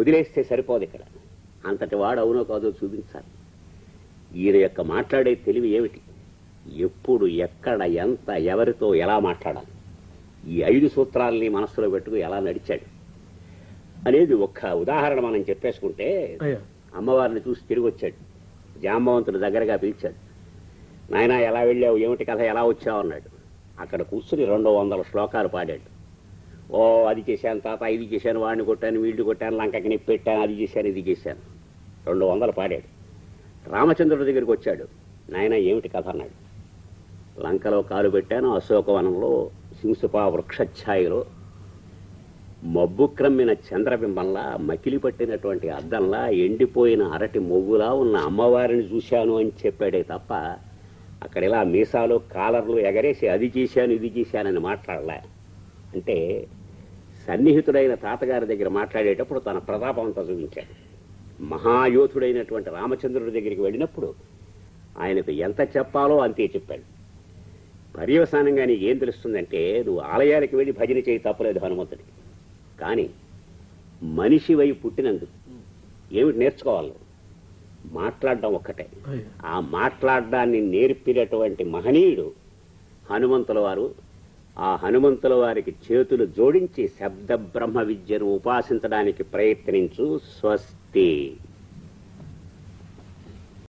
వదిలేస్తే సరిపోదు. ఇక్కడ అంతటి వాడు అవునో కాదో చూపించాలి. ఈయన యొక్క మాట్లాడే తెలివి ఏమిటి, ఎప్పుడు ఎక్కడ ఎంత ఎవరితో ఎలా మాట్లాడాలి, ఈ 5 సూత్రాలని మనస్సులో పెట్టుకు ఎలా నడిచాడు అనేది ఒక్క ఉదాహరణ మనం చెప్పేసుకుంటే, అమ్మవారిని చూసి తిరిగి వచ్చాడు. జాంబవంతుడు దగ్గరగా పిలిచాడు. నాయనా ఎలా వెళ్ళావు, ఏమిటి కథ, ఎలా వచ్చావు అన్నాడు. అక్కడ కూర్చుని 200 శ్లోకాలు పాడాడు. ఓ అది చేశాను తాత, ఇది చేశాను, వాడిని కొట్టాను, వీడిని కొట్టాను, లంకకి నిప్పు పెట్టాను, అది చేశాను, ఇది చేశాను, 200 పాడాడు. రామచంద్రుడి దగ్గరికి వచ్చాడు. నాయన ఏమిటి కథ అన్నాడు. లంకలో కాలు పెట్టాను, అశోకవనంలో సింసుపా వృక్షఛాయలో మబ్బు క్రమ్మిన చంద్రబింబంలా, మకిలి పట్టినటువంటి అద్దంలా, ఎండిపోయిన అరటి మొవ్వులా ఉన్న అమ్మవారిని చూశాను అని చెప్పాడే తప్ప అక్కడ ఇలా మీసాలు కాలర్లు ఎగరేసి అది చేశాను ఇది చేశానని మాట్లాడలే. అంటే సన్నిహితుడైన తాతగారి దగ్గర మాట్లాడేటప్పుడు తన ప్రతాపం అంతా చూపించాడు. మహాయోధుడైనటువంటి రామచంద్రుడి దగ్గరికి వెళ్ళినప్పుడు ఆయనకు ఎంత చెప్పాలో అంతే చెప్పాడు. పర్యవసానంగా నీకు ఏం తెలుస్తుందంటే, నువ్వు ఆలయానికి వెళ్ళి భజన చేయి, తప్పలేదు హనుమంతుడికి. కానీ మనిషి వై పుట్టినందుకు ఏమిటి నేర్చుకోవాలి, మాట్లాడడం ఒక్కటే. ఆ మాట్లాడడాన్ని నేర్పినటువంటి మహనీయుడు హనుమంతుల వారు. ఆ హనుమంతుల వారికి చేతులు జోడించి శబ్ద బ్రహ్మ విద్యను ఉపాసించడానికి ప్రయత్నించు. స్వస్తి.